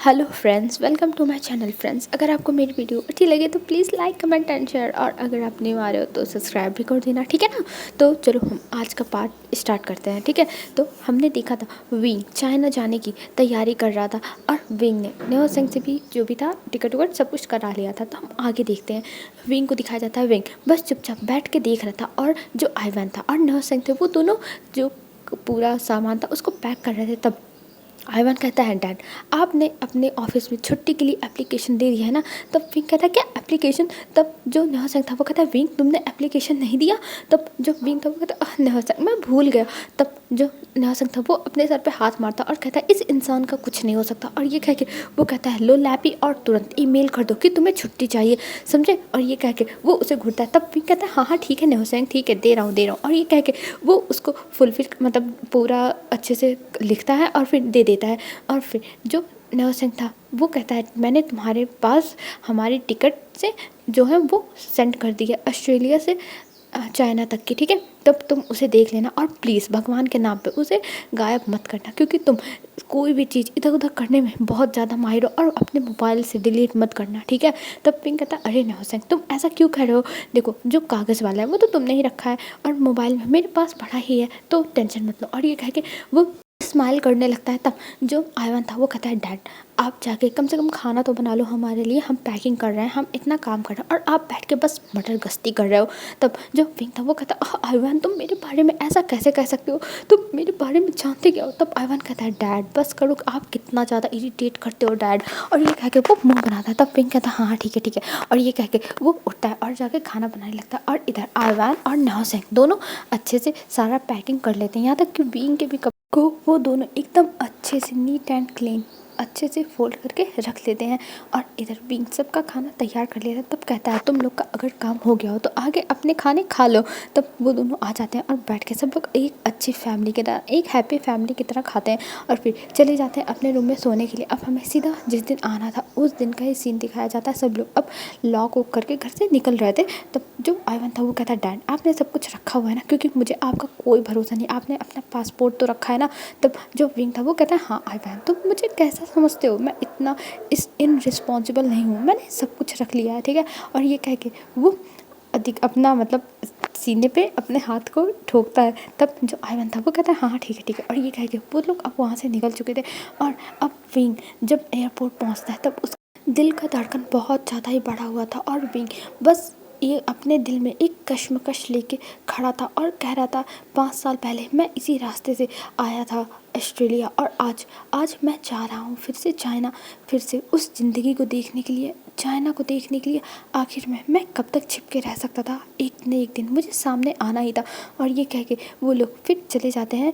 Hello friends, welcome to my channel. Friends, अगर आपको मेरी वीडियो अच्छी लगे तो please like comment and share, और अगर आप न्यू आ रहे हो तो सब्सक्राइब भी कर देना, ठीक है ना। तो चलो हम आज का पार्ट स्टार्ट करते हैं, ठीक है। तो हमने देखा था विंग चाइना जाने की तैयारी कर रहा था, और विंग ने न्यू सिंह से भी जो भी था टिकट विकट सब कुछ करा लिया था। तो हम आगे देखते हैं, विंग को दिखाया जाता है। विंग बस चुपचाप बैठ के देख रहा था, और जो आइवैन था और न्यू सिंह थे वो दोनों जो पूरा सामान था उसको पैक कर रहे थे। तब आइवान कहता है, डैड आपने अपने ऑफिस में छुट्टी के लिए एप्लीकेशन दे दिया है ना। तब विंग कहता है, क्या एप्लीकेशन। तब जो न्योसेंग था वो कहता है, विंग तुमने एप्लीकेशन नहीं दिया। तब जो विंग था वो कहता है, न्योसेंग मैं भूल गया। तब जो न्योसेंग था वो अपने सर पे हाथ मारता और कहता है, इस इंसान का कुछ नहीं हो सकता। और ये कह के वो कहता है, लो लैपी और तुरंत ईमेल कर दो कि तुम्हें छुट्टी चाहिए, समझे। और ये कह के वो उसे घूरता है। तब विंग कहता है, हाँ हाँ ठीक है न्योसेंग, ठीक है दे रहा हूँ। और ये कह के वो उसको फुलफिल मतलब पूरा अच्छे से लिखता है और फिर दे देता है। और फिर जो न्योसेंग था वो कहता है, मैंने तुम्हारे पास हमारी टिकट से जो है वो सेंड कर दी है ऑस्ट्रेलिया से चाइना तक की, ठीक है। तब तुम उसे देख लेना, और प्लीज़ भगवान के नाम पे उसे गायब मत करना, क्योंकि तुम कोई भी चीज़ इधर उधर करने में बहुत ज़्यादा माहिर हो, और अपने मोबाइल से डिलीट मत करना, ठीक है। तब पिंक कहता है, अरे न्योसेंग तुम ऐसा क्यों कर रहे हो, देखो जो कागज़ वाला है वो तो तुमने ही रखा है, और मोबाइल में मेरे पास पड़ा ही है, तो टेंशन मत लो। और ये कह के वो स्माइल करने लगता है। तब जो आइवान था वो कहता है, डैड आप जाके कम से कम खाना तो बना लो हमारे लिए, हम पैकिंग कर रहे हैं, हम इतना काम कर रहे हैं, और आप बैठ के बस मटर गश्ती कर रहे हो। तब जो विंग था वो कहता है, आइवान तुम मेरे बारे में ऐसा कैसे कह सकते हो, तुम मेरे बारे में जानते क्या हो। तब आइवान कहता है, डैड बस करो, आप कितना ज़्यादा इरिटेट करते हो डैड। और ये कह के वो मुँह बनाता है। तब विंग कहता है, हाँ ठीक है ठीक है। और ये कह के वो उठता है और जाके खाना बनाने लगता है, और इधर आइवान और न्योसेंग दोनों अच्छे से सारा पैकिंग कर लेते हैं, यहाँ तक कि विंग के भी को वो दोनों एकदम अच्छे से नीट एंड क्लीन अच्छे से फोल्ड करके रख लेते हैं। और इधर विंग सबका खाना तैयार कर लेता है। तब कहता है, तुम लोग का अगर काम हो गया हो तो आगे अपने खाने खा लो। तब वो दोनों आ जाते हैं और बैठ के सब लोग एक अच्छी फैमिली की तरह, एक हैप्पी फैमिली की तरह खाते हैं, और फिर चले जाते हैं अपने रूम में सोने के लिए। अब हमें सीधा जिस दिन आना था उस दिन का ही सीन दिखाया जाता है। सब लोग अब लॉक वॉक करके घर से निकल रहे थे। तब जो आइवान था वो कहता है, डैड आपने सब कुछ रखा हुआ है ना, क्योंकि मुझे आपका कोई भरोसा नहीं, आपने अपना पासपोर्ट तो रखा है ना। तब जो विंग था वो कहता है, हाँ आइवान तुम मुझे कैसा समझते हो, मैं इतना इनरिस्पॉन्सिबल नहीं हूँ, मैंने सब कुछ रख लिया है, ठीक है। और ये कह के वो अधिक अपना मतलब सीने पे अपने हाथ को ठोकता है। तब जो आइवान था वो कहता है, हाँ हाँ ठीक है ठीक है। और ये कह के वो लोग अब वहाँ से निकल चुके थे। और अब विंग जब एयरपोर्ट पहुँचता है तब उस दिल का धड़कन बहुत ज़्यादा ही बढ़ा हुआ था, और विंग बस ये अपने दिल में एक कश्मकश लेके खड़ा था और कह रहा था, 5 साल पहले मैं इसी रास्ते से आया था ऑस्ट्रेलिया, और आज आज मैं जा रहा हूँ फिर से चाइना, फिर से उस ज़िंदगी को देखने के लिए, चाइना को देखने के लिए। आखिर में मैं कब तक छिप के रह सकता था, एक न एक दिन मुझे सामने आना ही था। और ये कह के वो लोग फिर चले जाते हैं,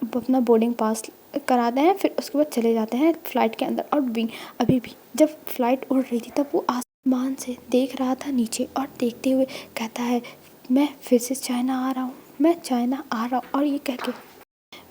अपना बोर्डिंग पास कराते हैं, फिर उसके बाद चले जाते हैं फ़्लाइट के अंदर। और विंग अभी भी जब फ़्लाइट उड़ रही थी तब वो आसमान से देख रहा था नीचे, और देखते हुए कहता है, मैं फिर से चाइना आ रहा हूँ, मैं चाइना आ रहा हूँ। और ये कह के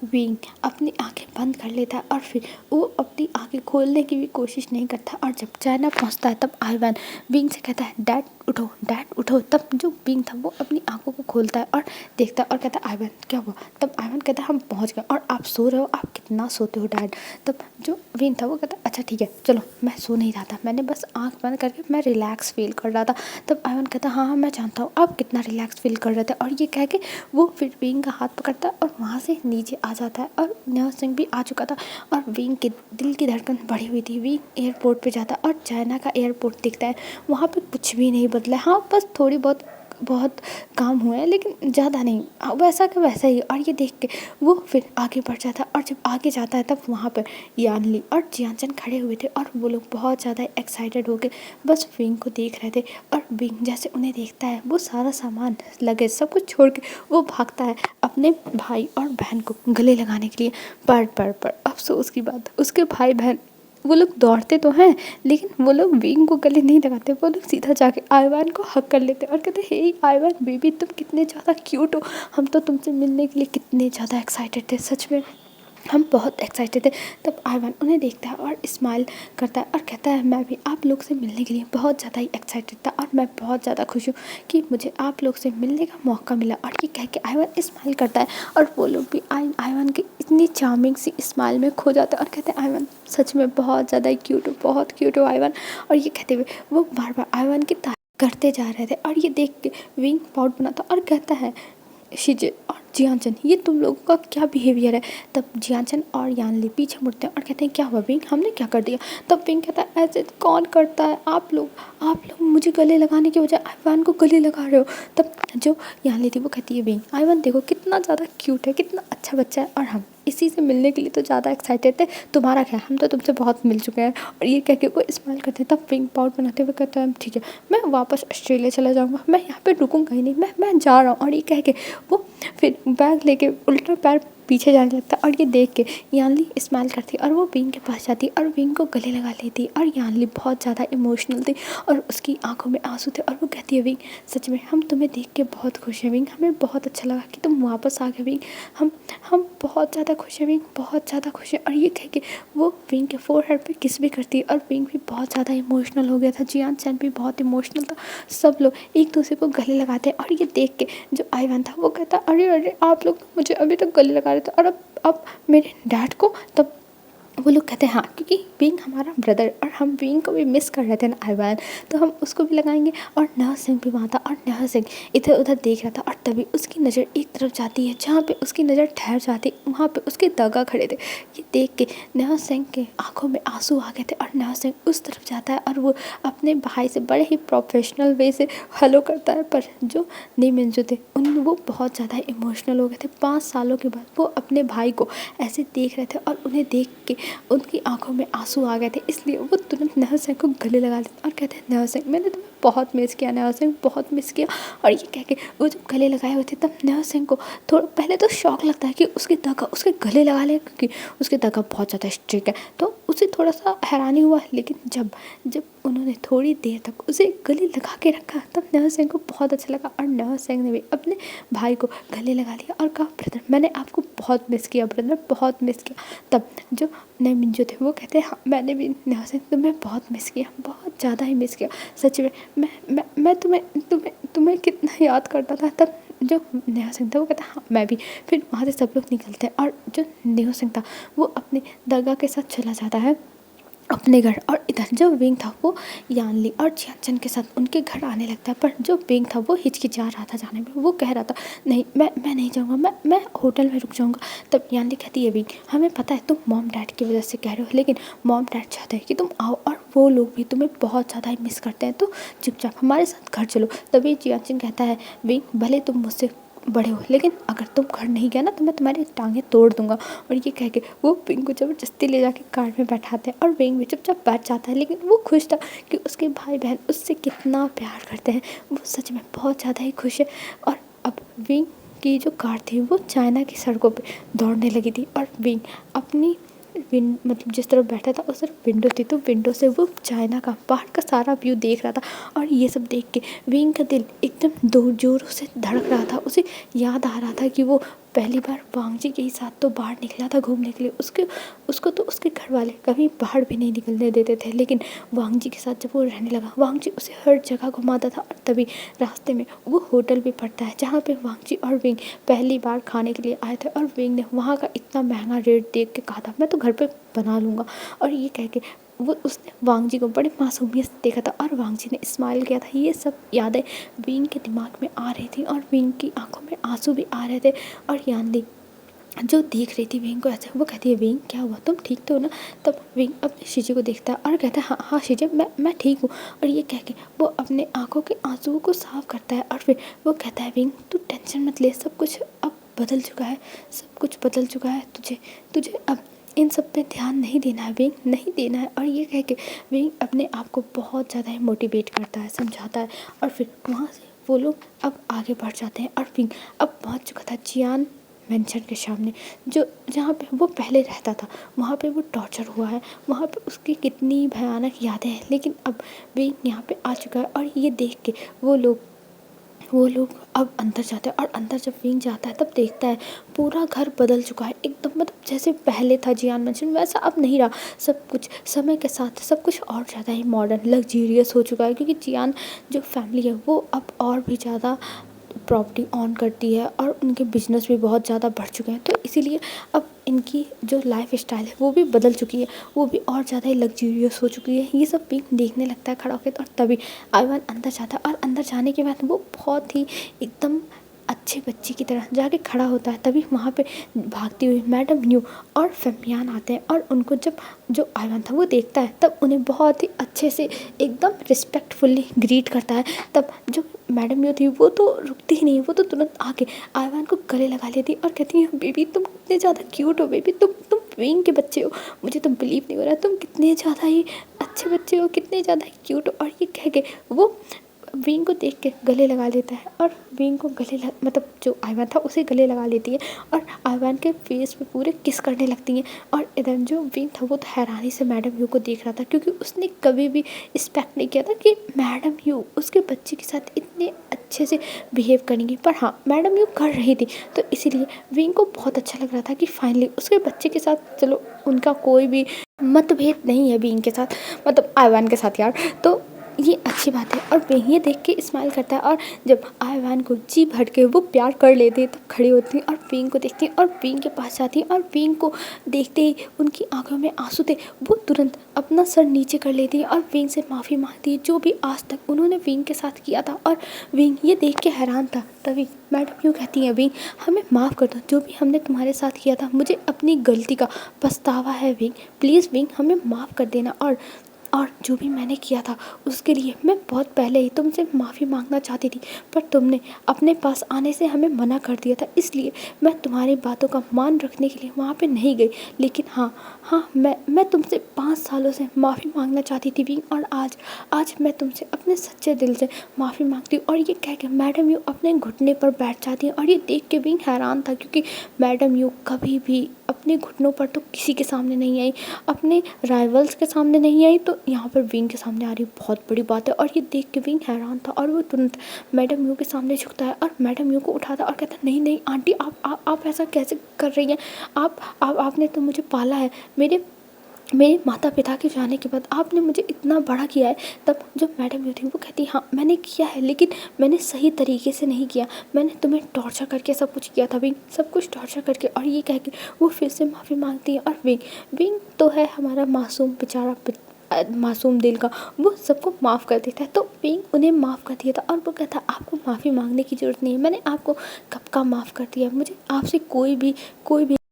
विंग अपनी आंखें बंद कर लेता है, और फिर वो अपनी आंखें खोलने की भी कोशिश नहीं करता। और जब चाइना पहुंचता है तब आइवान विंग से कहता है, डैड उठो डैड उठो। तब जो विंग था वो अपनी आंखों को खोलता है और देखता है और कहता है, आइवान क्या हुआ। तब आइवान कहता है, हम पहुंच गए, और आप सो रहे हो, आप कितना सोते हो डैड। तब जो विंग था वो कहता है, अच्छा ठीक है चलो, मैं सो नहीं रहा था, मैंने बस आँख बंद करके मैं रिलैक्स फील कर रहा था। तब आइवान कहता है, हाँ हाँ मैं जानता हूँ आप कितना रिलैक्स फील कर रहे थे। और ये कह के वो फिर विंग का हाथ पकड़ता है और वहाँ से नीचे आ जाता है, और न्योसेंग भी आ चुका था, और विंग के दिल की धड़कन बढ़ी हुई थी। विंग एयरपोर्ट पे जाता है और चाइना का एयरपोर्ट दिखता है, वहाँ पे कुछ भी नहीं बदला, हाँ बस थोड़ी बहुत बहुत काम हुए हैं, लेकिन ज़्यादा नहीं, वैसा का वैसा ही। और ये देख के वो फिर आगे बढ़ जाता है, और जब आगे जाता है तब वहाँ पर यान ली और जियानचन खड़े हुए थे, और वो लोग बहुत ज़्यादा एक्साइटेड हो के बस विंग को देख रहे थे। और विंग जैसे उन्हें देखता है वो सारा सामान लगेज सब कुछ छोड़ के वो भागता है अपने भाई और बहन को गले लगाने के लिए। पर अफसोस की बात, उसके भाई बहन वो लोग दौड़ते तो हैं, लेकिन वो लोग विंग को गले नहीं लगाते, वो लोग सीधा जाके आइवान को हक कर लेते और कहते, हे आइवान बेबी तुम कितने ज़्यादा क्यूट हो, हम तो तुमसे मिलने के लिए कितने ज़्यादा एक्साइटेड थे, सच में हम बहुत एक्साइटेड थे। तब आयवन उन्हें देखता है और स्माइल करता है और कहता है मैं भी आप लोग से मिलने के लिए बहुत ज़्यादा ही एक्साइटेड था और मैं बहुत ज़्यादा खुश हूँ कि मुझे आप लोग से मिलने का मौका मिला। और ये कह के आयवन स्माइल करता है और वो लोग भी आयवन की इतनी चार्मिंग सी स्माइल में खो जाते हैं और कहते हैं आयवन सच में बहुत ज़्यादा ही क्यूट हो, बहुत क्यूट हो आयवन। और ये कहते हुए वो बार बार आयवन की तारीफ करते जा रहे थे। और ये देख के विंग प्राउड बनाता और कहता है शिजे और जियानचन ये तुम लोगों का क्या बिहेवियर है। तब जियानचन और यानली पीछे मुड़ते हैं और कहते हैं क्या हुआ विंग, हमने क्या कर दिया। तब विंग कहता है ऐसे कौन करता है, आप लोग मुझे गले लगाने के बजाय आयवान को गले लगा रहे हो। तब जो यानली थी वो कहती है विंग आयवान देखो कितना ज़्यादा क्यूट है, कितना अच्छा बच्चा है और हम इसी से मिलने के लिए तो ज़्यादा एक्साइटेड थे, तुम्हारा क्या, हम तो तुमसे बहुत मिल चुके हैं। और ये कह के वो स्माइल करते हैं। तब विंग पाउट बनाते हुए कहता है ठीक है मैं वापस ऑस्ट्रेलिया चला जाऊँगा, मैं यहाँ पे रुकूंगा ही नहीं, मैं जा रहा हूँ। और ये कह के वो फिर बैग लेके उल्टा पैर पीछे जाने लगता और ये देख के यानली स्माइल करती और वो विंग के पास जाती और विंग को गले लगा लेती। और यानली बहुत ज़्यादा इमोशनल थी और उसकी आंखों में आंसू थे और वो कहती है विंग सच में हम तुम्हें देख के बहुत खुश हैं विंग, हमें बहुत अच्छा लगा कि तुम वापस आ गए विंग, हम बहुत ज़्यादा खुश हैं विंग, बहुत ज़्यादा खुश हैं। और ये कह के वो विंग के फोरहेड पे किस भी करती और विंग भी बहुत ज़्यादा इमोशनल हो गया था, जियान चैन भी बहुत इमोशनल था। सब लोग एक दूसरे को गले लगाते और ये देख के जो आयवन था वो कहता अरे अरे आप लोग मुझे अभी तक गले लगा रहे थे और अब मेरे डैड को। तब वो लोग कहते हैं हाँ क्योंकि विंग हमारा ब्रदर और हम विंग को भी मिस कर रहे थे ना आयवन, तो हम उसको भी लगाएंगे। और नहा सिंह भी वहाँ था और नहा सिंह इधर उधर देख रहा था और तभी उसकी नज़र एक तरफ जाती है जहाँ पे उसकी नज़र ठहर जाती, वहाँ पे उसके दागा खड़े थे। ये देख के नहा सिंह के आंखों में आंसू आ गए थे और नहा सिंह उस तरफ जाता है और वो अपने भाई से बड़े ही प्रोफेशनल वे से हेलो करता है। पर जो नीमिंजू थे वो बहुत ज़्यादा इमोशनल हो गए थे। 5 सालों के बाद वो अपने भाई को ऐसे देख रहे थे और उन्हें देख के उनकी आंखों में आंसू आ गए थे, इसलिए वो तुरंत नहा सिंह को गले लगा लेते और कहते हैं नहा सिंह मैंने तुम्हें बहुत मिस किया, नहा सिंह बहुत मिस किया। और ये कह के वो जब गले लगाए हुए थे तब नहा सिंह को थोड़ा पहले तो शौक लगता है कि उसके दागा उसके गले लगा ले क्योंकि उसके दागा बहुत ज़्यादा स्ट्रिक्ट है, तो उसे थोड़ा सा हैरानी हुआ। लेकिन जब जब उन्होंने थोड़ी देर तक उसे गले लगा के रखा तब नहा सिंह को बहुत अच्छा लगा और नहा सिंह ने भी अपने भाई को गले लगा लिया और कहा ब्रदर मैंने आपको बहुत मिस किया, ब्रदर बहुत मिस किया। तब जो नए मिंजू थे वो कहते हैं हाँ मैंने भी नहा सिंह तुम्हें बहुत मिस किया, बहुत ज़्यादा ही मिस किया सच में। मैं तुम्हें कितना याद करता था। तब जो नेहा सिंह था वो कहता हाँ मैं भी। फिर वहाँ से सब लोग निकलते हैं और जो नेहा सिंह था वो अपने दरगाह के साथ चला जाता है अपने घर। और इधर जो विंग था वो यानली और जियानचन के साथ उनके घर आने लगता है। पर जो विंग था वो हिचकिचा रहा था जाने में, वो कह रहा था नहीं मैं नहीं जाऊँगा, मैं होटल में रुक जाऊँगा। तब यानली कहती है विंग हमें पता है तुम मॉम डैड की वजह से कह रहे हो, लेकिन मॉम डैड चाहते हैं कि तुम आओ और वो लोग भी तुम्हें बहुत ज़्यादा ही मिस करते हैं, तो चुपचाप हमारे साथ घर चलो। तभी जियानचन कहता है विंग भले तुम मुझसे बड़े हो लेकिन अगर तुम घर नहीं गया ना तो मैं तुम्हारी टांगें तोड़ दूंगा। और ये कह के वो विंग को ज़बरदस्ती ले जाके कार में बैठाते हैं और विंग भी चुपचाप बैठ जाता है। लेकिन वो खुश था कि उसके भाई बहन उससे कितना प्यार करते हैं, वो सच में बहुत ज़्यादा ही खुश है। और अब विंग की जो कार थी वो चाइना की सड़कों पे दौड़ने लगी थी और विंग अपनी मतलब जिस तरफ बैठा था उस तरफ विंडो थी, तो विंडो से वो चाइना का बाहर का सारा व्यू देख रहा था। और ये सब देख के विंग का दिल एकदम दो जोरों से धड़क रहा था। उसे याद आ रहा था कि वो पहली बार वांगजी के ही साथ तो बाहर निकला था घूमने के लिए, उसको तो उसके घर वाले कभी बाहर भी नहीं निकलने देते थे, लेकिन वांगजी के साथ जब वो रहने लगा वांगजी उसे हर जगह घुमाता था। और तभी रास्ते में वो होटल भी पड़ता है जहाँ पे वांगजी और विंग पहली बार खाने के लिए आए थे। और विंग ने वहाँ का इतना महंगा रेट देख के कहा था मैं तो घर पे बना लूँगा। और ये कह के वो उसने वांगजी को बड़े मासूमियत से देखा था और वांगजी ने स्माइल किया था। ये सब यादें विंग के दिमाग में आ रही थी और विंग की आंखों में आंसू भी आ रहे थे। और यानली जो देख रही थी विंग को ऐसे, वो कहती है विंग क्या हुआ तुम ठीक तो हो ना। तब विंग अपने शिजे को देखता है और कहता है हाँ शिजे मैं ठीक हूँ। और ये कह के वो अपने आंखों के आंसुओं को साफ करता है और फिर वो कहता है विंग तू टेंशन मत ले, सब कुछ अब बदल चुका है, सब कुछ बदल चुका है, तुझे अब इन सब पे ध्यान नहीं देना है विंग, नहीं देना है। और ये कह के विंग अपने आप को बहुत ज़्यादा ही मोटिवेट करता है, समझाता है। और फिर वहाँ से वो लोग अब आगे बढ़ जाते हैं और विंग अब पहुँच चुका था जियान मेंशन के सामने, जो जहाँ पे वो पहले रहता था। वहाँ पे वो टॉर्चर हुआ है, वहाँ पे उसकी कितनी भयानक यादें हैं, लेकिन अब विंग यहाँ पे आ चुका है। और ये देख के वो लोग वो लोग अब अंदर जाते हैं और अंदर जब विंग जाता है तब देखता है पूरा घर बदल चुका है एकदम, मतलब जैसे पहले था जियान मैंशन वैसा अब नहीं रहा। सब कुछ समय के साथ सब कुछ और ज़्यादा ही मॉडर्न लग्जीरियस हो चुका है, क्योंकि जियान जो फैमिली है वो अब और भी ज़्यादा प्रॉपर्टी ऑन करती है और उनके बिजनेस भी बहुत ज़्यादा बढ़ चुके हैं। तो इसीलिए अब इनकी जो लाइफ स्टाइल है वो भी बदल चुकी है, वो भी और ज़्यादा ही लग्जूरियस हो चुकी है। ये सब विंग देखने लगता है खड़ा होकर, और तभी आइवान अंदर जाता है और अंदर जाने के बाद वो बहुत ही एकदम अच्छे बच्चे की तरह जाके खड़ा होता है। तभी वहाँ पे भागती हुई मैडम न्यू और फेमियान आते हैं और उनको जब जो आइवान था वो देखता है तब उन्हें बहुत ही अच्छे से एकदम रिस्पेक्टफुल्ली ग्रीट करता है। तब जो मैडम न्यू थी वो तो रुकती ही नहीं, वो तो तुरंत आके आइवान को गले लगा लेती और कहती है बेबी तुम कितने ज़्यादा क्यूट हो, बेबी तुम विंग के बच्चे हो, मुझे तो बिलीव नहीं हो रहा, तुम कितने ज़्यादा ही अच्छे बच्चे हो, कितने ज़्यादा ही क्यूट हो। और ये कह के वो विंग को देख के गले लगा लेता है और विंग को मतलब जो आइवान था उसे गले लगा लेती है और आइवान के फेस पे पूरे किस करने लगती हैं। और इधर जो विंग था वो तो हैरानी से मैडम यू को देख रहा था, क्योंकि उसने कभी भी एक्सपेक्ट नहीं किया था कि मैडम यू उसके बच्चे के साथ इतने अच्छे से बिहेव करेंगी। पर हाँ, मैडम यू कर रही थी, तो इसीलिए विंग को बहुत अच्छा लग रहा था कि फाइनली उसके बच्चे के साथ चलो उनका कोई भी मतभेद नहीं है विंग के साथ, मतलब आइवान के साथ यार, तो ये अच्छी बात है। और विंग ये देख के स्माइल करता है और जब आइवान को जी भर के वो प्यार कर लेती है तो खड़ी होती है और विंग को देखती है और विंग के पास जाती है और विंग को देखते ही उनकी आंखों में आंसू थे, वो तुरंत अपना सर नीचे कर लेती है और विंग से माफ़ी मांगती है जो भी आज तक उन्होंने विंग के साथ किया था। और विंग ये देख के हैरान था। तभी मैडम क्यों कहती हैं विंग हमें माफ़ कर दो, जो भी हमने तुम्हारे साथ किया था मुझे अपनी गलती का पछतावा है विंग, प्लीज़ विंग हमें माफ़ कर देना। और जो भी मैंने किया था उसके लिए मैं बहुत पहले ही तुमसे माफ़ी मांगना चाहती थी, पर तुमने अपने पास आने से हमें मना कर दिया था, इसलिए मैं तुम्हारी बातों का मान रखने के लिए वहाँ पे नहीं गई। लेकिन हाँ मैं तुमसे 5 सालों से माफ़ी मांगना चाहती थी विंग, और आज मैं तुमसे अपने सच्चे दिल से माफ़ी मांगती हूँ। और ये कह के मैडम यू अपने घुटने पर बैठ जाती है और ये देख के विंग हैरान था, क्योंकि मैडम यू कभी भी अपने घुटनों पर तो किसी के सामने नहीं आई, अपने राइवल्स के सामने नहीं आई, तो यहाँ पर विंग के सामने आ रही बहुत बड़ी बात है। और ये देख के विंग हैरान था और वो तुरंत मैडम यू के सामने झुकता है और मैडम यू को उठाता है और कहता है नहीं आंटी आप ऐसा कैसे कर रही हैं, आपने तो मुझे पाला है, मेरे माता पिता के जाने के बाद आपने मुझे इतना बड़ा किया है। तब जो मैडम यू थी वो कहती हाँ मैंने किया है, लेकिन मैंने सही तरीके से नहीं किया, मैंने तुम्हें टॉर्चर करके सब कुछ किया था विंग, सब कुछ टॉर्चर करके। और ये कह के वो फिर से माफ़ी मांगती है और विंग तो है हमारा मासूम बेचारा मासूम दिल का, वो सबको माफ़ कर देता है। तो विंग उन्हें माफ़ कर दिया था और वो कहता आपको माफ़ी मांगने की ज़रूरत नहीं है, मैंने आपको कब का माफ़ कर दिया, मुझे आपसे कोई भी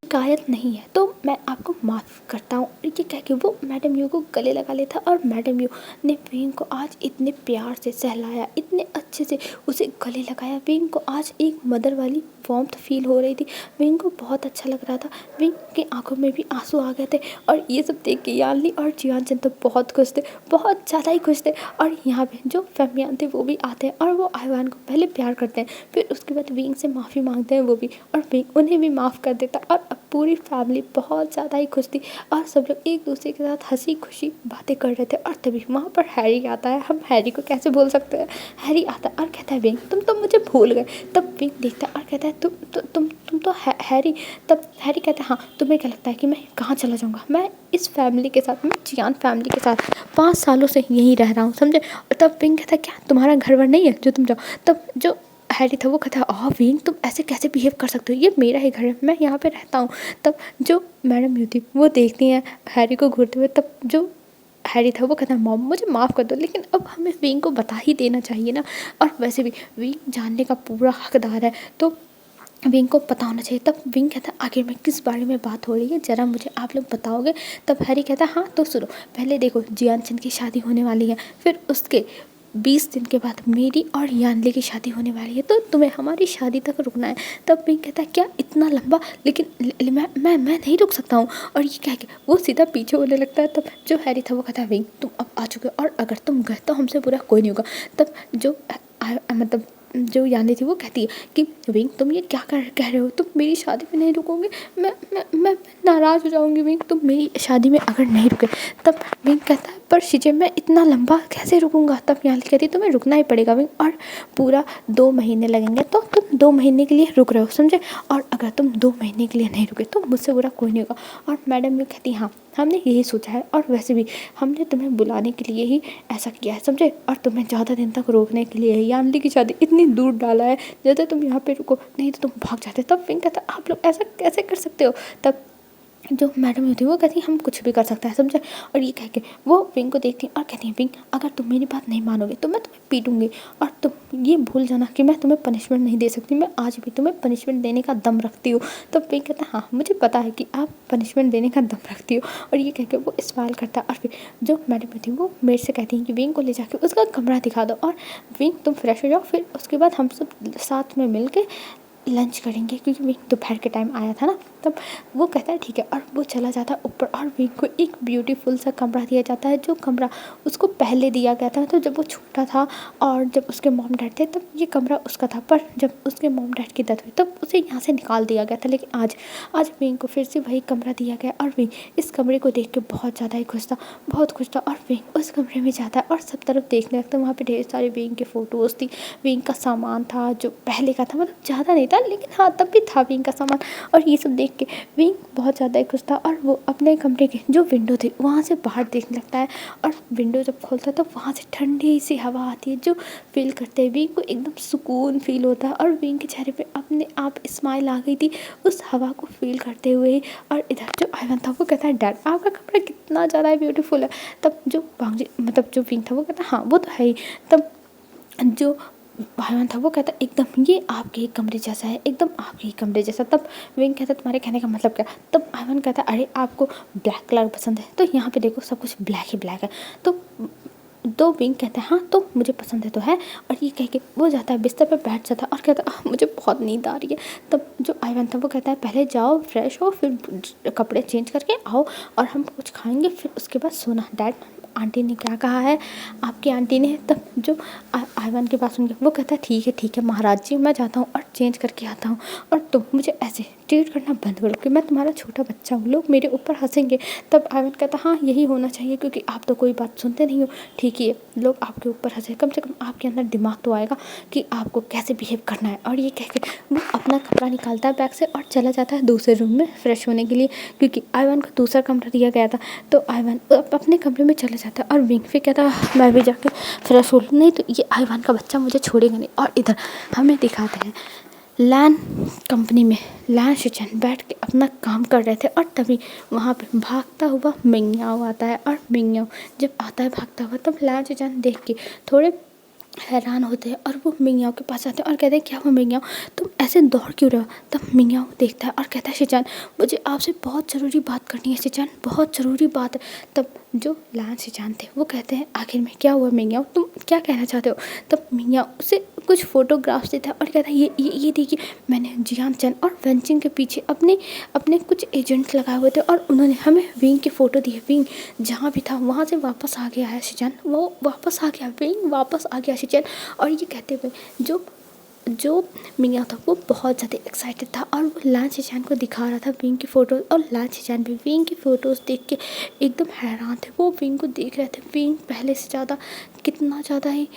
शिकायत नहीं है, तो मैं आपको माफ़ करता हूँ। ये कह के वो मैडम यू को गले लगा लेता और मैडम यू ने विंग को आज इतने प्यार से सहलाया, इतने अच्छे से उसे गले लगाया। विंग को आज एक मदर वाली वार्मथ फील हो रही थी, विंग को बहुत अच्छा लग रहा था। विंग की आंखों में भी आंसू आ गए थे और ये सब देख के यानली और जियानचन तो बहुत खुश थे, बहुत ज़्यादा ही खुश थे। और यहाँ पे जो फेमियान थे वो भी आते हैं और वो आइवान को पहले प्यार करते हैं, फिर उसके बाद विंग से माफ़ी मांगते हैं वो भी, और विंग उन्हें भी माफ़ कर देता। और अब पूरी फैमिली बहुत ज़्यादा ही खुश थी और सब लोग एक दूसरे के साथ हंसी खुशी बातें कर रहे थे। और तभी वहाँ पर हैरी आता है, हम हैरी को कैसे भूल सकते हैं। हैरी आता है और कहता है विंग तुम तो मुझे भूल गए। तब विंग देखता है और कहता है तुम तो हैरी। तब हैरी कहता है हाँ तुम्हें क्या लगता है कि मैं कहाँ चला जाऊँगा, मैं इस फैमिली के साथ, मैं जियान फैमिली के साथ 5 सालों से यहीं रह रहा हूँ, समझे। और तब विंग कहता है क्या तुम्हारा घर वर नहीं है जो तुम जाओ। तब जो हैरी था वो कहता है विंग तुम ऐसे कैसे बिहेव कर सकते हो, ये मेरा ही घर है, मैं यहाँ पे रहता हूँ। तब जो मैडम यू थी वो देखती हैं हैरी को घूरते हुए, तब जो हैरी था वो कहता है मॉम मुझे माफ़ कर दो, लेकिन अब हमें विंग को बता ही देना चाहिए ना, और वैसे भी विंग जानने का पूरा हकदार है, तो विंग को पता होना चाहिए। तब विंग कहता है आखिर में किस बारे में बात हो रही है, ज़रा मुझे आप लोग बताओगे। तब हैरी कहता है हाँ तो सुनो, पहले देखो जियानचन की शादी होने वाली है, फिर उसके 20 दिन के बाद मेरी और यानली की शादी होने वाली है, तो तुम्हें हमारी शादी तक रुकना है। तब विंग कहता है क्या इतना लंबा, लेकिन मैं नहीं रुक सकता हूँ। और ये कह के वो सीधा पीछे होने लगता है। तब जो हैरी था वो कहता है विंग तुम अब आ चुके हो और अगर तुम गए तो हमसे बुरा कोई नहीं होगा। तब जो मतलब जो यानी थी वो कहती है कि विंग तुम ये क्या कह रहे हो, तुम मेरी शादी में नहीं रुकोगे, मैं नाराज़ हो जाऊँगी विंग, तुम मेरी शादी में अगर नहीं रुके। तब विंग कहता है पर शिजे मैं इतना लंबा कैसे रुकूंगा। तब यानी कहती है तुम्हें रुकना ही पड़ेगा विंग, और पूरा 2 महीने लगेंगे, तो तुम 2 महीने के लिए रुक रहे हो, समझे, और अगर तुम 2 महीने के लिए नहीं रुके तो मुझसे बुरा कोई नहीं होगा। और मैडम ये कहती हाँ हमने यही सोचा है, और वैसे भी हमने तुम्हें बुलाने के लिए ही ऐसा किया है, समझे, और तुम्हें ज़्यादा दिन तक रोकने के लिए यानली की शादी इतनी दूर डाला है, जैसे तुम यहाँ पे रुको, नहीं तो तुम भाग जाते। तब विंग कहता आप लोग ऐसा कैसे कर सकते हो। तब जो मैडम होती है वो कहती है हम कुछ भी कर सकते हैं, समझे, और ये कह के वो विंग को देखती है और कहती है विंग अगर तुम मेरी बात नहीं मानोगे तो मैं तुम्हें पीटूंगी, और तुम ये भूल जाना कि मैं तुम्हें पनिशमेंट नहीं दे सकती, मैं आज भी तुम्हें पनिशमेंट देने का दम रखती हूँ। तो विंग कहता है हाँ मुझे पता है कि आप पनिशमेंट देने का दम रखती हो, और ये कह के वो स्माइल करता है। और फिर जो मैडम होती है वो मेरे से कहती है कि विंग को ले जाके उसका कमरा दिखा दो, और विंग तुम फ्रेश हो जाओ, फिर उसके बाद हम सब साथ में मिल के लंच करेंगे, क्योंकि विंग दोपहर के टाइम आया था ना। तब वो कहता है ठीक है, और वो चला जाता है ऊपर, और विंग को एक ब्यूटीफुल सा कमरा दिया जाता है, जो कमरा उसको पहले दिया गया था। तो जब वो छोटा था और जब उसके मॉम डैड थे तब ये कमरा उसका था, पर जब उसके मॉम डैड की डेथ हुई तब उसे यहाँ से निकाल दिया गया था। लेकिन आज विंग को फिर से वही कमरा दिया गया, और विंग इस कमरे को देख के बहुत ज़्यादा ही खुश था, बहुत खुश था। और विंग उस कमरे में जाता है और सब तरफ देखने लगता है, वहाँ पर ढेर सारी विंग की फ़ोटोज़ थी, विंग का सामान था जो पहले का था, मतलब ज़्यादा नहीं था लेकिन हाँ तब भी था विंग का सामान। और ये सब देख के विंग बहुत ज़्यादा ही खुश था, और वो अपने कमरे की जो विंडो थी वहाँ से बाहर देखने लगता है, और विंडो जब खोलता है तो वहाँ से ठंडी सी हवा आती है, जो फील करते हैं विंग को एकदम सुकून फील होता है। और विंग के चेहरे पे अपने आप स्माइल आ गई थी उस हवा को फील करते हुए ही। और इधर जो आयवन था वो कहता है डैड आपका कमरा कितना ज़्यादा ब्यूटीफुल है। तब जो वांगजी मतलब जो विंग था वो कहता है हाँ वो तो है ही। तब जो भाईवान था वो कहता एकदम ये आपके ही कमरे जैसा है, एकदम आपके ही कमरे जैसा। तब विंग कहता तुम्हारे कहने का मतलब क्या। तब भाईवान कहता अरे आपको ब्लैक कलर पसंद है तो यहाँ पे देखो सब कुछ ब्लैक ही ब्लैक है। तो विंग कहता है हाँ तो मुझे पसंद है तो है, और ये कह के वो जाता है बिस्तर पर बैठ जाता है और कहता है मुझे बहुत नींद आ रही है। तब जो आयवन था वो कहता है पहले जाओ फ्रेश हो, फिर कपड़े चेंज करके आओ और हम कुछ खाएंगे, फिर उसके बाद सोना। डैड आंटी ने क्या कहा है, आपकी आंटी ने। तब जो आयवन के पास उनके वो कहता है ठीक है महाराज जी मैं जाता हूँ और चेंज करके आता हूँ, और तुम मुझे ऐसे ट्रीट करना बंद करो कि मैं तुम्हारा छोटा बच्चा हूँ, लोग मेरे ऊपर हंसेंगे। तब आयवन कहता हाँ यही होना चाहिए क्योंकि आप तो कोई बात सुनते नहीं हो, ठीक ही है लोग आपके ऊपर हंसे, कम से कम आपके अंदर दिमाग तो आएगा कि आपको कैसे बिहेव करना है। और ये कह के वो अपना कपड़ा निकालता है बैग से और चला जाता है दूसरे रूम में फ्रेश होने के लिए, क्योंकि आयवन को दूसरा कमरा दिया गया था। तो आयवन अपने कमरे में चला जाता है और विंग फिर कहता है मैं भी जाके फ्रेश हो लूँ, नहीं तो ये आयवन का बच्चा मुझे छोड़ेगा नहीं। और इधर हमें दिखाते हैं लैन कंपनी में लैन शिचन बैठ के अपना काम कर रहे थे, और तभी वहाँ पे भागता हुआ मिंगयाओ आता है। और मिंगयाओ जब आता है भागता हुआ तब लैन शिचन देख के थोड़े हैरान होते हैं, और वो मिंगयाओ के पास आते हैं और कहते हैं क्या हुआ मिंगयाओ तुम ऐसे दौड़ क्यों रहे हो। तब मिंगयाओ देखता है और कहता है शिचन मुझे आपसे बहुत ज़रूरी बात करनी है शिचन, बहुत ज़रूरी बात है। तब जो लैन शिचन थे वो कहते हैं आखिर में क्या हुआ मिंगयाओ, तुम क्या कहना चाहते हो। तब मिंगयाओ उसे कुछ फोटोग्राफ्स देता है और कहता है ये देखिए मैंने जियान चैन और वेंचिंग के पीछे अपने कुछ एजेंट लगाए हुए थे, और उन्होंने हमें विंग की फ़ोटो दी है। विंग जहाँ भी था वहाँ से वापस आ गया है शिचन, वो वापस आ गया, विंग वापस आ गया शिचन। और ये कहते हुए जो मिंगयाओ था वो बहुत ज़्यादा एक्साइटेड था, और वो लैन शिचन को दिखा रहा था विंग की फ़ोटोज़, और लैन शिचन भी विंग की फ़ोटोज़ देख के एकदम हैरान थे। वो विंग को देख रहे थे, विंग पहले से ज़्यादा कितना ज़्यादा ही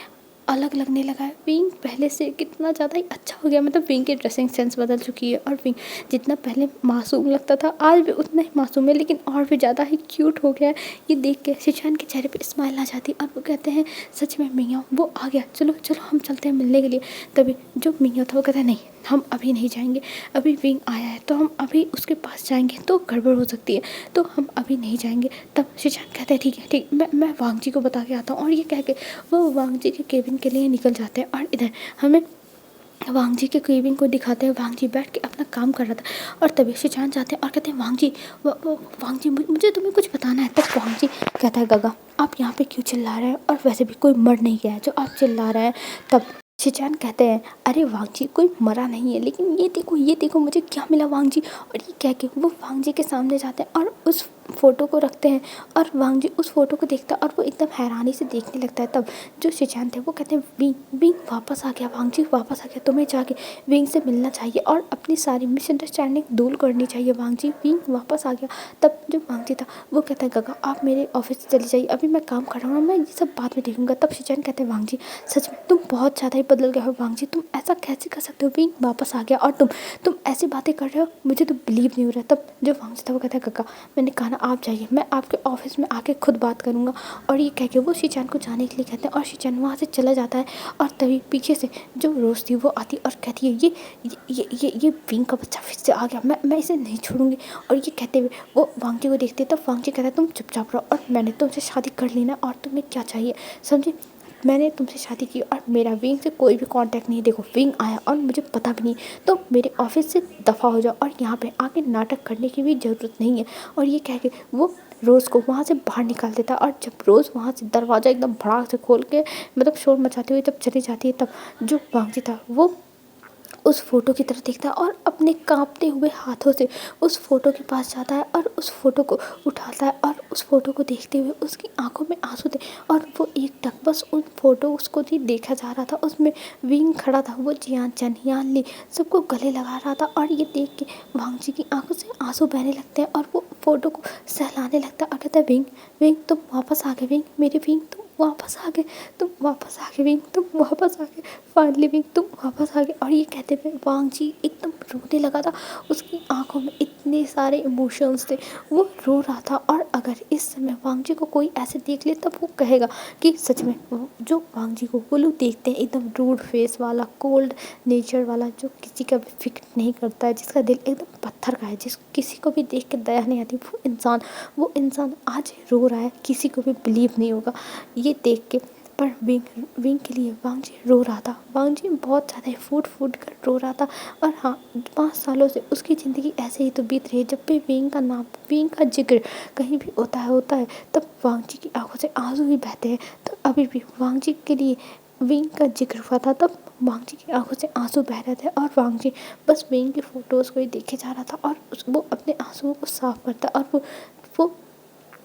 अलग लगने लगा है, विंग पहले से कितना ज़्यादा ही अच्छा हो गया, मतलब विंग की ड्रेसिंग सेंस बदल चुकी है, और विंग जितना पहले मासूम लगता था आज भी उतना ही मासूम है, लेकिन और भी ज़्यादा ही क्यूट हो गया है। ये देख के शिचन के चेहरे पे स्माइल आ जाती और वो कहते हैं सच में मिंगयाओ वो आ गया, चलो हम चलते हैं मिलने के लिए। तभी जो मिंगयाओ था वो कहता है नहीं हम अभी नहीं जाएंगे, अभी विंग आया है तो हम अभी उसके पास जाएंगे तो गड़बड़ हो सकती है, तो हम अभी नहीं जाएंगे। तब शिचन कहता है ठीक मैं वांगजी को बता के आता हूँ, और ये कह के वो वांगजी के केबिन के लिए निकल जाते हैं। और इधर हमें वांगजी के केबिन को दिखाते हैं, वांगजी बैठ के अपना काम कर रहा था, और तभी शिचान जाते हैं और कहते हैं वांगजी मुझे तुम्हें कुछ बताना है। तब वांगजी कहता है गगा आप यहाँ पे क्यों चिल्ला रहे हैं, और वैसे भी कोई मर नहीं गया है जो आप चिल्ला रहे हैं। तब शिचान कहते हैं अरे वांगजी कोई मरा नहीं है, लेकिन ये देखो मुझे क्या मिला वांगजी। और ये कह के वो वांगजी के सामने जाते हैं और उस फ़ोटो को रखते हैं और वांग जी उस फ़ोटो को देखता है और वो एकदम हैरानी से देखने लगता है। तब जो शिनचैन थे वो कहते हैं विंग विंग वापस आ गया, वांग जी वापस आ गया, तुम्हें जाके विंग से मिलना चाहिए और अपनी सारी मिसअंडरस्टैंडिंग दूर करनी चाहिए वांग जी, विंग वापस आ गया। तब जो वांग जी था वो कहता है काका आप मेरे ऑफिस से चली जाइए, अभी मैं काम कर रहा हूँ, मैं ये सब बाद में देखूंगा। तब शिनचैन कहते हैं वांग जी सच में तुम बहुत ज़्यादा ही बदल गए हो वांग जी, तुम ऐसा कैसे कर सकते हो, विंग वापस आ गया और तुम ऐसी बातें कर रहे हो, मुझे तो बिलीव नहीं हो रहा। तब जो वांग जी था वो कहता है काका मैंने कहा ना आप जाइए, मैं आपके ऑफिस में आके खुद बात करूँगा। और ये कह के वो शिनचैन को जाने के लिए कहते हैं और शिनचैन वहाँ से चला जाता है। और तभी पीछे से जो रोज़ थी वो आती और कहती है ये विंग का बच्चा फिर से आ गया, मैं इसे नहीं छोड़ूंगी। और ये कहते हुए वो वांग जी को देखते हैं। तब वांग जी कहता है तुम चुपचाप रहो और मैंने तुमसे शादी कर ली ना, और तुम्हें क्या चाहिए, समझे, मैंने तुमसे शादी की और मेरा विंग से कोई भी कांटेक्ट नहीं, देखो विंग आया और मुझे पता भी नहीं, तो मेरे ऑफिस से दफ़ा हो जाओ और यहाँ पे आके नाटक करने की भी ज़रूरत नहीं है। और ये कह के वो रोज़ को वहाँ से बाहर निकाल देता। और जब रोज़ वहाँ से दरवाज़ा एकदम भड़ाक से खोल के मतलब शोर मचाते हुए जब चली जाती है, तब जो वांग जी था वो उस फ़ोटो की तरफ देखता है और अपने कांपते हुए हाथों से उस फ़ोटो के पास जाता है और उस फ़ोटो को उठाता है और उस फ़ोटो को देखते हुए उसकी आंखों में आंसू थे और वो एकटक बस उन फ़ोटो उसको ही देखा जा रहा था। उसमें विंग खड़ा था, वो जियान चैन यान ली सबको गले लगा रहा था। और ये देख के वांग जी की आंखों से आंसू बहने लगते हैं और वो फ़ोटो को सहलाने लगता है और कहता है विंग विंग तुम वापस आ गए, विंग मेरे विंग तुम वापस आ गए, तुम वापस आ गए विंग, तुम वापस आ गए, फाइनली विंग तुम वापस आ गए। और ये कहते हुए वांग जी एकदम रोने लगा था, उसकी आंखों में इतने सारे इमोशंस थे, वो रो रहा था। और अगर इस समय वांग जी को कोई ऐसे देख ले तब वो कहेगा कि सच में जो वांग जी को वो लोग देखते हैं एकदम रूड फेस वाला, कोल्ड नेचर वाला, जो किसी का भी फिक्र नहीं करता है, जिसका दिल एकदम पत्थर का है, जिस किसी को भी देख के दया नहीं आती, वो इंसान आज रो रहा है, किसी को भी बिलीव नहीं होगा ये देख के। पर विंग के लिए वांग जी रो रहा था, वांग जी बहुत ज़्यादा फूट फूट कर रो रहा था। और हाँ 5 सालों से उसकी ज़िंदगी ऐसे ही तो बीत रही है, जब भी विंग का नाम, विंग का जिक्र कहीं भी होता है तब वांग जी की आंखों से आंसू ही बहते हैं। तो अभी भी वांग जी के लिए विंग का जिक्र हुआ था तब वांग जी की आंखों से आंसू बह रहे थे और वांग जी बस विंग की फ़ोटोज़ को ही देखे जा रहा था और वो अपने आंसुओं को साफ करता और वो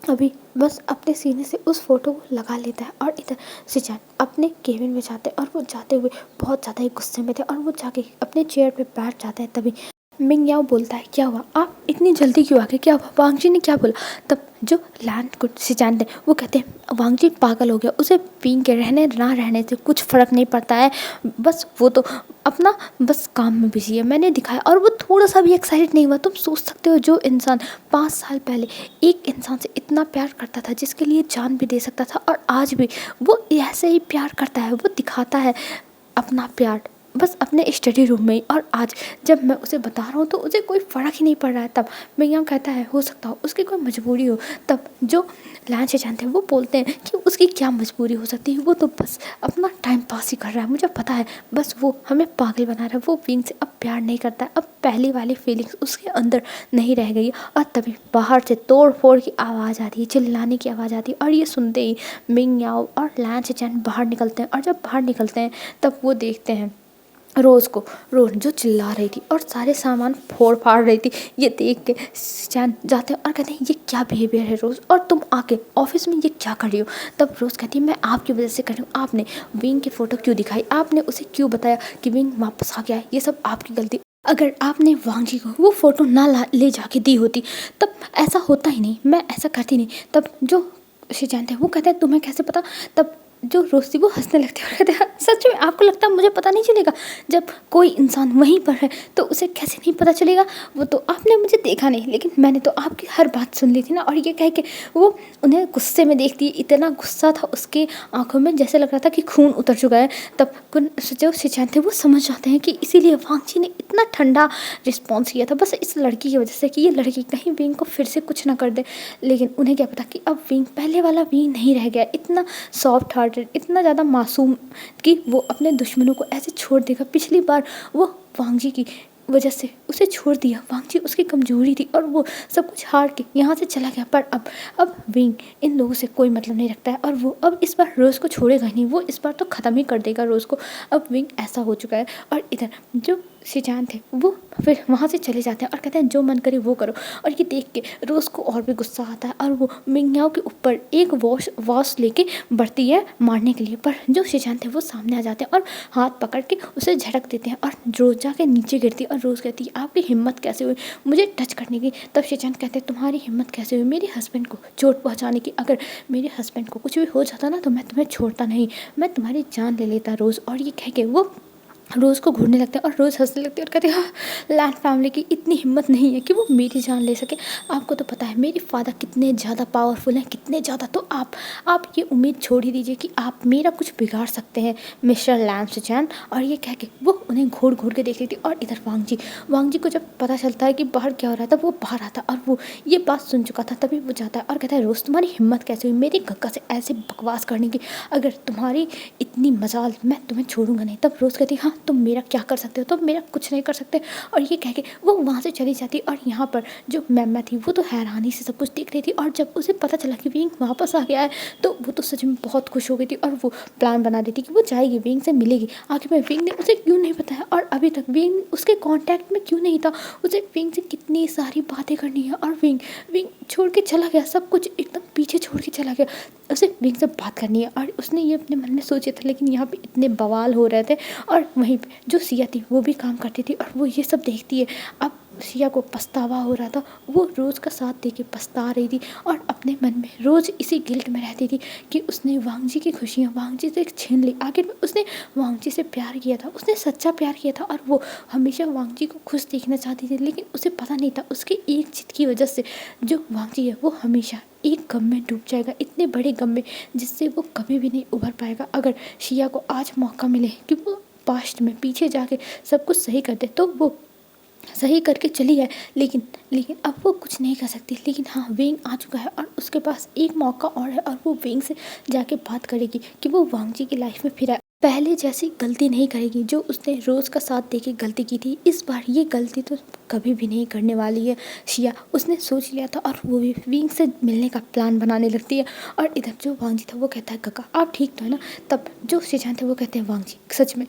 अभी बस अपने सीने से उस फ़ोटो को लगा लेता है। और इधर शिनचैन अपने केबिन में जाते हैं और वो जाते हुए बहुत ज़्यादा ही गुस्से में थे और वो जाके अपने चेयर पे बैठ जाते हैं। तभी मिंग याओ बोलता है क्या हुआ, आप इतनी जल्दी क्यों आ गए, क्या हुआ, वांग जी ने क्या बोला। तब जो लैंड को शिनचैन थे वो कहते हैं वांग जी पागल हो गया, उसे विंग के रहने ना रहने से कुछ फ़र्क नहीं पड़ता है, बस वो तो अपना बस काम में बिजी है, मैंने दिखाया और वो थोड़ा सा भी एक्साइटेड नहीं हुआ। तुम सोच सकते हो जो इंसान 5 साल पहले एक इंसान से इतना प्यार करता था, जिसके लिए जान भी दे सकता था, और आज भी वो ऐसे ही प्यार करता है, वो दिखाता है अपना प्यार बस अपने स्टडी रूम में ही। और आज जब मैं उसे बता रहा हूँ तो उसे कोई फ़र्क ही नहीं पड़ रहा है। तब मिंग कहता है हो सकता हो उसकी कोई मजबूरी हो। तब जो लान शिनचैन थे वो बोलते हैं कि उसकी क्या मजबूरी हो सकती है, वो तो बस अपना टाइम पास ही कर रहा है, मुझे पता है, बस वो हमें पागल बना रहा है, वो विंग से अब प्यार नहीं करता है, अब पहली वाली फीलिंग्स उसके अंदर नहीं रह गई। और तभी बाहर से तोड़ फोड़ की आवाज़ आती है, चिल्लाने की आवाज़ आती है। और ये सुनते ही मिंग याओ और लान शिनचैन बाहर निकलते हैं। और जब बाहर निकलते हैं तब वो देखते हैं रोज़ जो चिल्ला रही थी और सारे सामान फोड़ फाड़ रही थी। ये देख के शिनचैन जाते हैं और कहते हैं ये क्या बिहेवियर है रोज़, और तुम आके ऑफिस में ये क्या कर रही हो। तब रोज़ कहती है मैं आपकी वजह से कर रही हूँ, आपने विंग की फ़ोटो क्यों दिखाई, आपने उसे क्यों बताया कि विंग वापस आ गया है, ये सब आपकी गलती, अगर आपने वांग जी को वो फ़ोटो ना ले जाके दी होती तब ऐसा होता ही नहीं, मैं ऐसा करती नहीं। तब जो शिनचैन थे वो कहते हैं तुम्हें कैसे पता। तब जो रोज़ थी वो हंसने लगती है और कहते हैं सच में आपको लगता है मुझे पता नहीं चलेगा, जब कोई इंसान वहीं पर है तो उसे कैसे नहीं पता चलेगा, वो तो आपने मुझे देखा नहीं लेकिन मैंने तो आपकी हर बात सुन ली थी ना। और ये कह के वो उन्हें गुस्से में देखती है, इतना गुस्सा था उसके आंखों में, जैसे लग रहा था कि खून उतर चुका है। तब जो शिनचैन थे वो समझ जाते हैं कि इसीलिए वांग जी ने इतना ठंडा रिस्पॉन्स किया था बस इस लड़की की वजह से, कि ये लड़की कहीं विंग को फिर से कुछ ना कर दे। लेकिन उन्हें क्या पता कि अब विंग पहले वाला विंग नहीं रह गया, इतना सॉफ्ट हार्टेड, इतना ज़्यादा मासूम कि वो अपने दुश्मनों को ऐसे छोड़ देगा। पिछली बार वो वांग जी की वजह से उसे छोड़ दिया, वांग जी उसकी कमजोरी थी और वो सब कुछ हार के यहाँ से चला गया। पर अब विंग इन लोगों से कोई मतलब नहीं रखता है और वो अब इस बार रोज़ को छोड़ेगा नहीं, वो इस बार तो ख़त्म ही कर देगा रोज़ को। अब विंग ऐसा हो चुका है। और इधर जो शिजान थे वो फिर वहाँ से चले जाते हैं और कहते हैं जो मन करे वो करो। और ये देख के रोज़ को और भी गुस्सा आता है और वो मिंगयाओ के ऊपर एक वॉश लेके बढ़ती है मारने के लिए, पर जो शिजान थे वो सामने आ जाते हैं और हाथ पकड़ के उसे झटक देते हैं और रोज़ जाके नीचे गिरती है। और रोज़ कहती है आपकी हिम्मत कैसे हुई मुझे टच करने की। तब शिजान कहते हैं तुम्हारी हिम्मत कैसे हुई मेरे हस्बैंड को चोट पहुँचाने की, अगर मेरे हस्बैंड को कुछ भी हो जाता ना तो मैं तुम्हें छोड़ता नहीं, मैं तुम्हारी जान ले लेता रोज़। और ये कह के वो रोज़ को घूरने लगते हैं और रोज़ हंसने लगती है और कहते हैं हाँ, लैंड फैमिली की इतनी हिम्मत नहीं है कि वो मेरी जान ले सके। आपको तो पता है मेरे फादर कितने ज़्यादा पावरफुल हैं, कितने ज़्यादा, तो आप ये उम्मीद छोड़ ही दीजिए कि आप मेरा कुछ बिगाड़ सकते हैं मिस्टर लैंड शिजान। और ये कह के वो उन्हें घूर घूर के देख रही थी। और इधर वांग जी को जब पता चलता है कि बाहर क्या हो रहा था वो बाहर आता और वो ये बात सुन चुका था, तभी वो जाता है और कहता है रोज़ तुम्हारी हिम्मत कैसे हुई मेरी गग्गा से ऐसे बकवास करने की, अगर तुम्हारी इतनी मजाल मैं तुम्हें छोड़ूंगा नहीं। तब रोज़ कहती हाँ तुम मेरा क्या कर सकते हो, तुम मेरा कुछ नहीं कर सकते। और ये कह के वो वहाँ से चली जाती। और यहाँ पर जो मैम थी वो तो हैरानी से सब कुछ देख रही थी और जब उसे पता चला कि विंग वापस आ गया है तो वो तो सच में बहुत खुश हो गई थी और वो प्लान बना रही थी कि वो जाएगी विंग से मिलेगी। आखिर में विंग ने उसे क्यों नहीं बताया और अभी तक विंग उसके कांटेक्ट में क्यों नहीं था, उसे विंग से कितनी सारी बातें करनी है और विंग विंग छोड़ के चला गया, सब कुछ एकदम पीछे छोड़ के चला गया, उसे विंग से बात करनी है। और उसने ये अपने मन में सोचा था, लेकिन यहाँ पे इतने बवाल हो रहे थे और वहीं पे जो सिया थी वो भी काम करती थी और वो ये सब देखती है। अब सिया को पछतावा हो रहा था, वो रोज़ का साथ दे के पछता रही थी और अपने मन में रोज़ इसी गिल्ट में रहती थी कि उसने वांग जी की खुशियाँ वांग जी से छीन ली। आखिर में उसने वांग जी से प्यार किया था, उसने सच्चा प्यार किया था और वो हमेशा वांग जी को खुश देखना चाहती थी, लेकिन उसे पता नहीं था उसकी एक जिद की वजह से जो वांग जी है वो हमेशा एक गम में डूब जाएगा, इतने बड़े गम में जिससे वो कभी भी नहीं उभर पाएगा। अगर शिया को आज मौका मिले कि वो पास्ट में पीछे जाके सब कुछ सही कर दे तो वो सही करके चली है, लेकिन लेकिन अब वो कुछ नहीं कर सकती। लेकिन हाँ विंग आ चुका है और उसके पास एक मौका और है और वो विंग से जाके बात करेगी कि वो वांग जी की लाइफ में फिर पहले जैसी गलती नहीं करेगी जो उसने रोज़ का साथ देके गलती की थी। इस बार ये गलती तो कभी भी नहीं करने वाली है शिया, उसने सोच लिया था और वो भी विंग से मिलने का प्लान बनाने लगती है। और इधर जो वांग जी था वो कहता है काका आप ठीक तो है ना। तब जो शिजान थे वो कहते हैं वांग जी सच में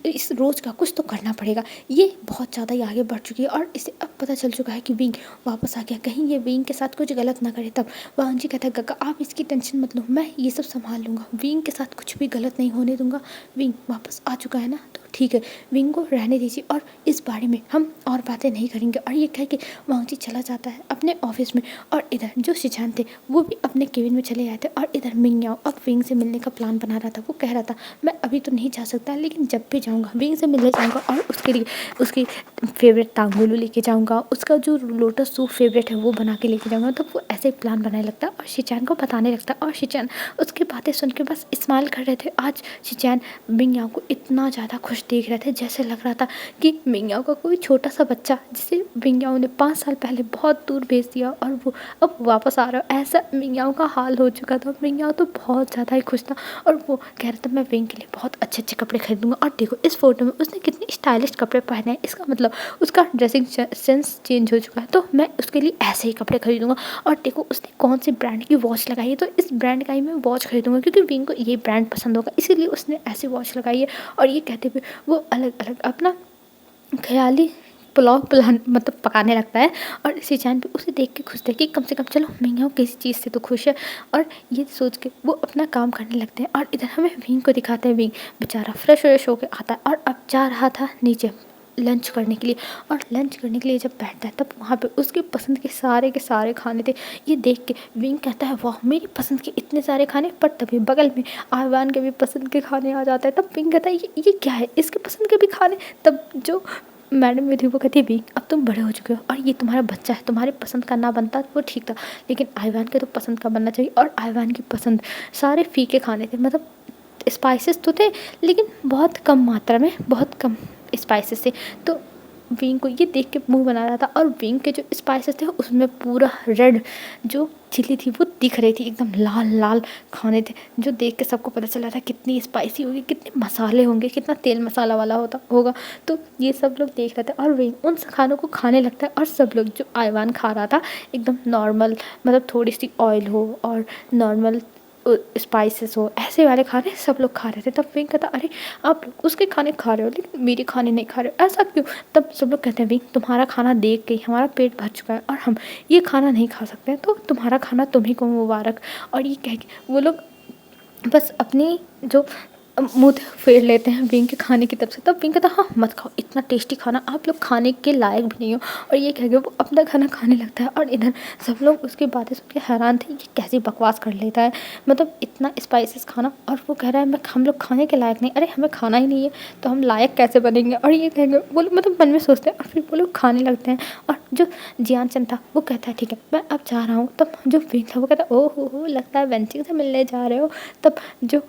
इस रोज़ का कुछ तो करना पड़ेगा, ये बहुत ज़्यादा ही आगे बढ़ चुकी है और इसे अब पता चल चुका है कि विंग वापस आ गया, कहीं ये विंग के साथ कुछ गलत ना करे। तब वांग जी कहता है काका आप इसकी टेंशन मत लो, मैं ये सब संभाल लूँगा, विंग के साथ कुछ भी गलत नहीं होने दूंगा, विंग वापस आ चुका है ना तो ठीक है विंग को रहने दीजिए और इस बारे में हम और बातें नहीं करेंगे। और ये कह के वांग जी चला जाता है अपने ऑफिस में और इधर जो शिजान थे वो भी अपने केबिन में चले आए थे। और इधर मिंगयाओ अब विंग से मिलने का प्लान बना रहा था, वो कह रहा था मैं अभी तो नहीं जा सकता लेकिन जब भी जाऊँगा विंग से मिलने जाऊँगा और उसके लिए उसकी फेवरेट तांगुलू लेके जाऊँगा, उसका जो लोटस सूप फेवरेट है वो बना के लेके जाऊँगा। तो वो ऐसे प्लान बनाने लगता है और शिजान को बताने लगता है और शिजान उसकी बातें सुन के बस स्माइल कर रहे थे। आज शिजान मिंगयाओ को इतना ज़्यादा खुश देख रहे थे जैसे लग रहा था कि मिंगयाओ का कोई छोटा सा बच्चा जिसे मिंगयाओ ने 5 साल पहले बहुत दूर भेज दिया और वो अब वापस आ रहा है, ऐसा मिंगयाओ का हाल हो चुका था। मिंगयाओ तो बहुत ज़्यादा ही खुश था और वो कह रहा था मैं विंग के लिए बहुत अच्छे अच्छे कपड़े खरीदूंगा। और देखो इस फोटो में उसने कितने स्टाइलिश कपड़े पहने हैं, इसका मतलब उसका ड्रेसिंग सेंस चेंज हो चुका है, तो मैं उसके लिए ऐसे ही कपड़े खरीदूंगा। और देखो उसने कौन सी ब्रांड की वॉच लगाई है, तो इस ब्रांड का ही मैं वॉच खरीदूंगा क्योंकि विंग को ये ब्रांड पसंद होगा, इसीलिए उसने ऐसी वॉच लगाई है। और ये कहते हुए वो अलग अलग अपना ख्याली पुलाव प्लान मतलब पकाने लगता है और शिजान भी उसे देख के खुश थे कि कम से कम चलो मिंगयाओ किसी चीज़ से तो खुश है। और ये सोच के वो अपना काम करने लगते हैं और इधर हमें विंग को दिखाते हैं। विंग बेचारा फ्रेश व्रेश होकर आता है और अब जा रहा था नीचे लंच करने के लिए। और लंच करने के लिए जब बैठता है तब वहाँ पे उसके पसंद के सारे खाने थे। ये देख के विंग कहता है वाह मेरी पसंद के इतने सारे खाने, पर तभी बगल में आईवान के भी पसंद के खाने आ जाता है। तब विंग कहता है ये क्या है, इसके पसंद के भी खाने। तब जो मैडम में थी वो कहती है विंग अब तुम बड़े हो चुके हो और ये तुम्हारा बच्चा है, तुम्हारे पसंद का ना बनता वो ठीक था, लेकिन आईवान के तो पसंद का बनना चाहिए। और आईवान की पसंद सारे फीके खाने थे, मतलब स्पाइसेस तो थे लेकिन बहुत कम मात्रा में, बहुत कम स्पाइसेस थे। तो विंग को ये देख के मुंह बना रहा था और विंग के जो स्पाइसेस थे उसमें पूरा रेड जो चिली थी वो दिख रही थी, एकदम लाल लाल खाने थे जो देख के सबको पता चला था कितनी स्पाइसी होगी, कितने मसाले होंगे, कितना तेल मसाला वाला होगा। तो ये सब लोग देख रहे थे और विंग उन खानों को खाने लगता है और सब लोग जो आईवान खा रहा था एकदम नॉर्मल, मतलब थोड़ी सी ऑयल हो और नॉर्मल स्पाइसेस हो, ऐसे वाले खाने सब लोग खा रहे थे। तब विंग कहता अरे आप लोग उसके खाने खा रहे हो लेकिन मेरे खाने नहीं खा रहे हो, ऐसा क्यों? तब सब लोग कहते हैं विंग तुम्हारा खाना देख के ही हमारा पेट भर चुका है और हम ये खाना नहीं खा सकते हैं, तो तुम्हारा खाना तुम्ही को मुबारक। और ये कह के वो लोग बस अपनी जो मुँह फेर लेते हैं विंग के खाने की तरफ से। तब विंग कहता हाँ मत खाओ, इतना टेस्टी खाना आप लोग खाने के लायक भी नहीं हो। और ये कह के वो अपना खाना खाने लगता है और इधर सब लोग उसकी बातें सुन के हैरान थे, ये कैसी बकवास कर लेता है, मतलब इतना स्पाइसेस खाना। और वो कह रहा है मैं हम लोग खाने के लायक नहीं, अरे हमें खाना ही नहीं है तो हम लायक कैसे बनेंगे। और ये कहेंगे वो लोग मतलब मन में सोचते हैं और फिर वो लोग खाने लगते हैं। और जो जियान चंद था वो कहता है ठीक है मैं अब जा रहा हूँ। तब जो विंग था वो कहता है ओ हो लगता है वेंचिंग से मिलने जा रहे हो। तब जो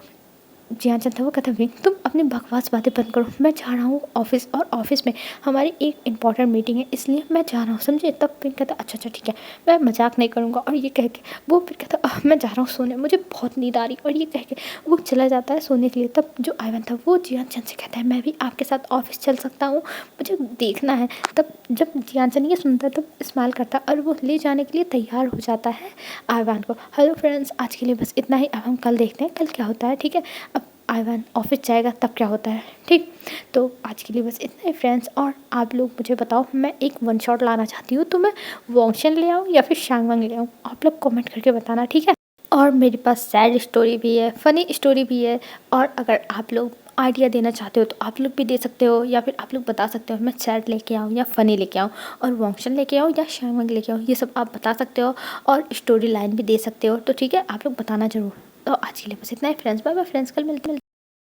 जियान चंद था वो कहता विंग तुम अपनी बकवास बातें बंद करो, मैं जा रहा हूँ ऑफिस, और ऑफिस में हमारी एक इंपॉर्टेंट मीटिंग है इसलिए मैं जा रहा हूँ, समझे। तब विंग कहता अच्छा अच्छा ठीक है मैं मजाक नहीं करूँगा। और ये कह के वो फिर कहता मैं जा रहा हूँ सोने, मुझे बहुत नींद आ रही। और ये कह के वो चला जाता है सोने के लिए। तब जो आयवन था वो जियान चंद से कहता है मैं भी आपके साथ ऑफिस चल सकता हूँ, मुझे देखना है। तब जब जियान चंद ये सुनता है तब स्माइल करता है और वो ले जाने के लिए तैयार हो जाता है आयवान को। हेलो फ्रेंड्स, आज के लिए बस इतना ही। अब हम कल देखते हैं कल क्या होता है, ठीक है। अब आयवान ऑफिस जाएगा तब क्या होता है, ठीक। तो आज के लिए बस इतना ही फ्रेंड्स। और आप लोग मुझे बताओ मैं एक वन शॉट लाना चाहती हूँ तो मैं वॉन्गशन ले आऊँ या फिर शांगवांग ले आऊँ, आप लोग कमेंट करके बताना, ठीक है। और मेरे पास सैड स्टोरी भी है, फ़नी स्टोरी भी है। और अगर आप लोग आइडिया देना चाहते हो तो आप लोग भी दे सकते हो, या फिर आप लोग बता सकते हो मैं सैड लेके आऊँ या फ़नी लेके आऊँ, और वॉन्गशन लेके आऊँ या शांगवांग लेके आऊँ, ये सब आप बता सकते हो। और स्टोरी लाइन भी दे सकते हो, तो ठीक है आप लोग बताना ज़रूर। तो आज के लिए बस इतना ही फ्रेंड्स, बाय बाय फ्रेंड्स, कल मिलते हैं।